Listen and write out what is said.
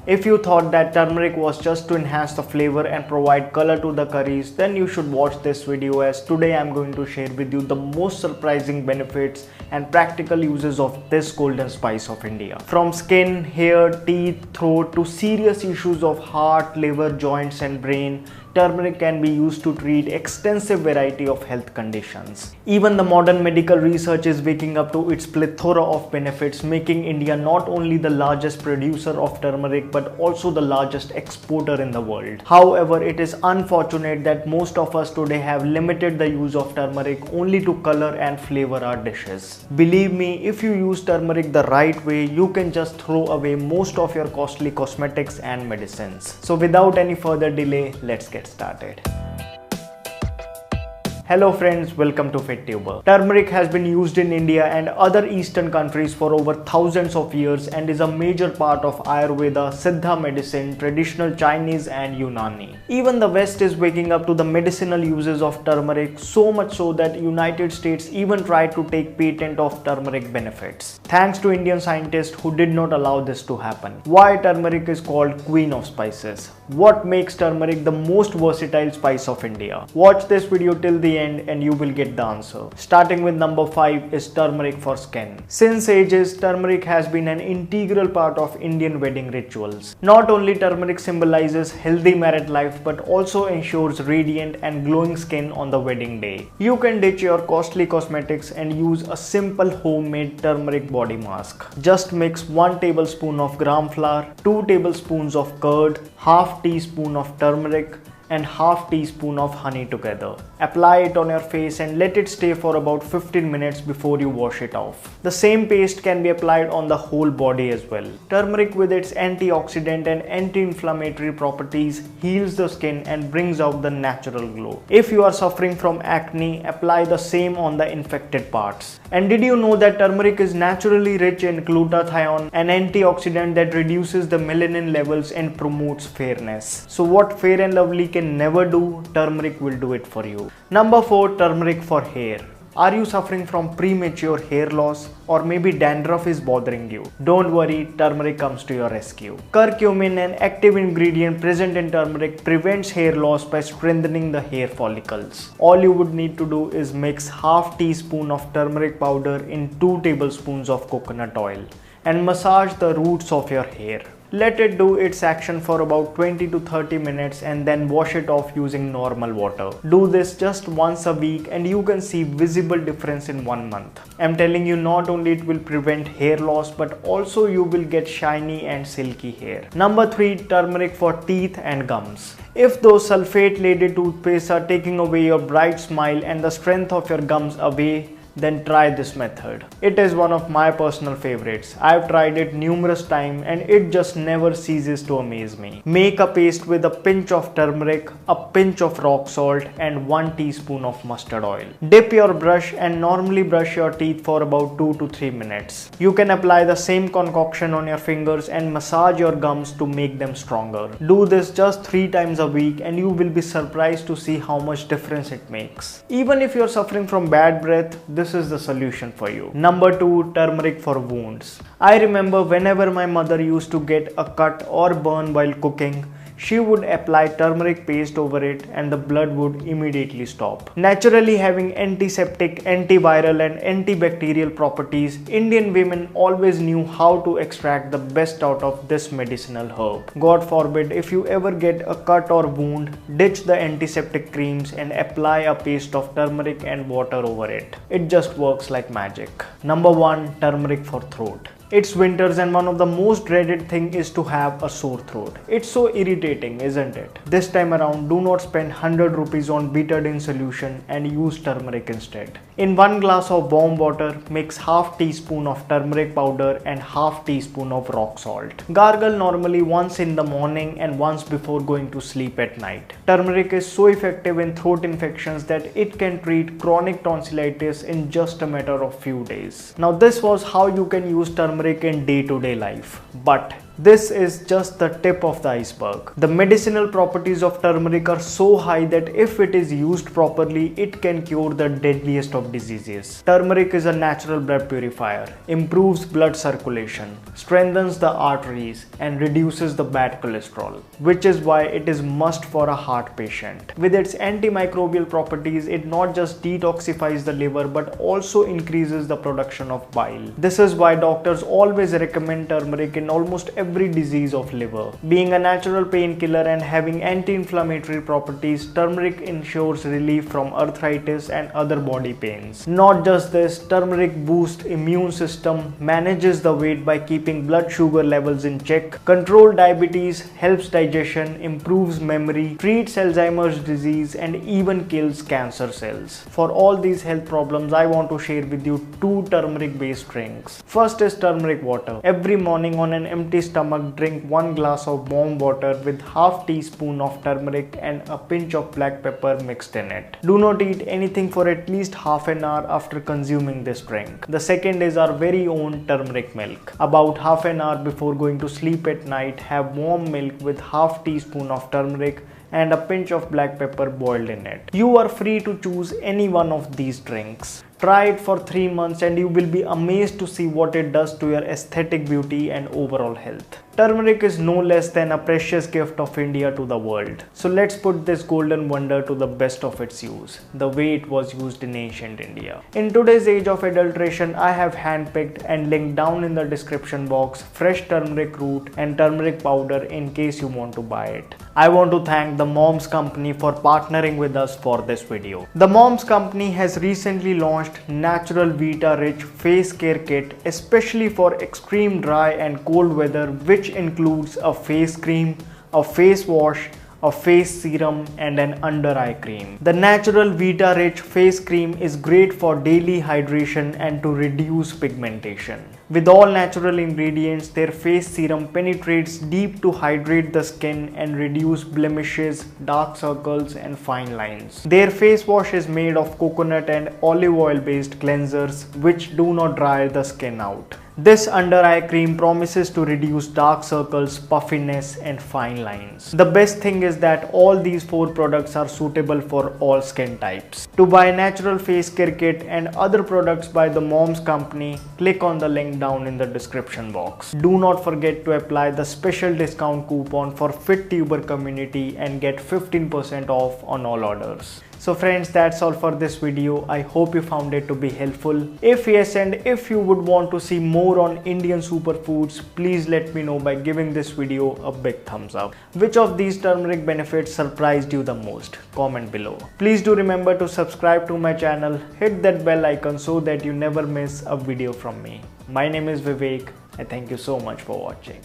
If you thought that turmeric was just to enhance the flavor and provide color to the curries, then you should watch this video, as today I am going to share with you the most surprising benefits and practical uses of this golden spice of India. From skin, hair, teeth, throat to serious issues of heart, liver, joints and brain, turmeric can be used to treat extensive variety of health conditions. Even the modern medical research is waking up to its plethora of benefits, making India not only the largest producer of turmeric but also the largest exporter in the world. However, it is unfortunate that most of us today have limited the use of turmeric only to color and flavor our dishes. Believe me, if you use turmeric the right way, you can just throw away most of your costly cosmetics and medicines. So without any further delay, let's get started. Hello friends, welcome to FitTuber. Turmeric has been used in India and other eastern countries for over thousands of years and is a major part of Ayurveda, Siddha medicine, traditional Chinese and Unani. Even the West is waking up to the medicinal uses of turmeric, so much so that United States even tried to take patent of turmeric benefits. Thanks to Indian scientists who did not allow this to happen. Why turmeric is called Queen of Spices? What makes turmeric the most versatile spice of India? Watch this video till the end and you will get the answer. Starting with number 5 is turmeric for skin. Since ages, turmeric has been an integral part of Indian wedding rituals. Not only turmeric symbolizes healthy married life but also ensures radiant and glowing skin on the wedding day. You can ditch your costly cosmetics and use a simple homemade turmeric body mask. Just mix 1 tablespoon of gram flour, 2 tablespoons of curd, half teaspoon of turmeric and half teaspoon of honey together. Apply it on your face and let it stay for about 15 minutes before you wash it off. The same paste can be applied on the whole body as well. Turmeric with its antioxidant and anti-inflammatory properties heals the skin and brings out the natural glow. If you are suffering from acne, apply the same on the infected parts. And did you know that turmeric is naturally rich in glutathione, an antioxidant that reduces the melanin levels and promotes fairness? So what Fair and Lovely can never do, turmeric will do it for you. Number 4, turmeric for hair. Are you suffering from premature hair loss or maybe dandruff is bothering you? Don't worry, turmeric comes to your rescue. Curcumin, an active ingredient present in turmeric, prevents hair loss by strengthening the hair follicles. All you would need to do is mix half teaspoon of turmeric powder in 2 tablespoons of coconut oil and massage the roots of your hair. Let it do its action for about 20 to 30 minutes and then wash it off using normal water. Do this just once a week and you can see visible difference in 1 month. I'm telling you, not only it will prevent hair loss but also you will get shiny and silky hair. Number 3, turmeric for teeth and gums. If those sulfate-laden toothpastes are taking away your bright smile and the strength of your gums away, then try this method. It is one of my personal favorites. I've tried it numerous times and it just never ceases to amaze me. Make a paste with a pinch of turmeric, a pinch of rock salt and 1 teaspoon of mustard oil. Dip your brush and normally brush your teeth for about 2 to 3 minutes. You can apply the same concoction on your fingers and massage your gums to make them stronger. Do this just 3 times a week and you will be surprised to see how much difference it makes. Even if you're suffering from bad breath, this is the solution for you. Number 2, turmeric for wounds. I remember whenever my mother used to get a cut or burn while cooking, she would apply turmeric paste over it and the blood would immediately stop. Naturally having antiseptic, antiviral and antibacterial properties, Indian women always knew how to extract the best out of this medicinal herb. God forbid, if you ever get a cut or wound, ditch the antiseptic creams and apply a paste of turmeric and water over it. It just works like magic. Number 1, turmeric for throat. It's winters and one of the most dreaded thing is to have a sore throat. It's so irritating, isn't it? This time around, do not spend 100 rupees on betadine solution and use turmeric instead. In 1 glass of warm water, mix half teaspoon of turmeric powder and half teaspoon of rock salt. Gargle normally once in the morning and once before going to sleep at night. Turmeric is so effective in throat infections that it can treat chronic tonsillitis in just a matter of few days. Now this was how you can use turmeric in day-to-day life. But This is just the tip of the iceberg. The medicinal properties of turmeric are so high that if it is used properly, it can cure the deadliest of diseases. Turmeric is a natural blood purifier, improves blood circulation, strengthens the arteries, and reduces the bad cholesterol, which is why it is must for a heart patient. With its antimicrobial properties, it not just detoxifies the liver but also increases the production of bile. This is why doctors always recommend turmeric in almost every disease of liver. Being a natural painkiller and having anti-inflammatory properties, turmeric ensures relief from arthritis and other body pains. Not just this, turmeric boosts immune system, manages the weight by keeping blood sugar levels in check, controls diabetes, helps digestion, improves memory, treats Alzheimer's disease, and even kills cancer cells. For all these health problems, I want to share with you 2 turmeric based drinks. First is turmeric water. Every morning on an empty stomach, drink 1 glass of warm water with half teaspoon of turmeric and a pinch of black pepper mixed in it. Do not eat anything for at least half an hour after consuming this drink. The second is our very own turmeric milk. About half an hour before going to sleep at night, have warm milk with half teaspoon of turmeric and a pinch of black pepper boiled in it. You are free to choose any one of these drinks. Try it for 3 months and you will be amazed to see what it does to your aesthetic beauty and overall health. Turmeric is no less than a precious gift of India to the world. So let's put this golden wonder to the best of its use, the way it was used in ancient India. In today's age of adulteration, I have handpicked and linked down in the description box fresh turmeric root and turmeric powder in case you want to buy it. I want to thank the Moms Company for partnering with us for this video. The Moms Company has recently launched Natural Vita Rich Face Care Kit, especially for extreme dry and cold weather, which includes a face cream, a face wash, a face serum, and an under eye cream. The Natural Vita Rich face cream is great for daily hydration and to reduce pigmentation. With all natural ingredients, their face serum penetrates deep to hydrate the skin and reduce blemishes, dark circles, and fine lines. Their face wash is made of coconut and olive oil based cleansers which do not dry the skin out. This under eye cream promises to reduce dark circles, puffiness, and fine lines. The best thing is that all these 4 products are suitable for all skin types. To buy Natural Face Care Kit and other products by the Moms Company, click on the link down in the description box. Do not forget to apply the special discount coupon for FitTuber community and get 15% off on all orders. So friends, that's all for this video. I hope you found it to be helpful. If yes, and if you would want to see more on Indian superfoods, please let me know by giving this video a big thumbs up. Which of these turmeric benefits surprised you the most? Comment below. Please do remember to subscribe to my channel, hit that bell icon so that you never miss a video from me. My name is Vivek and thank you so much for watching.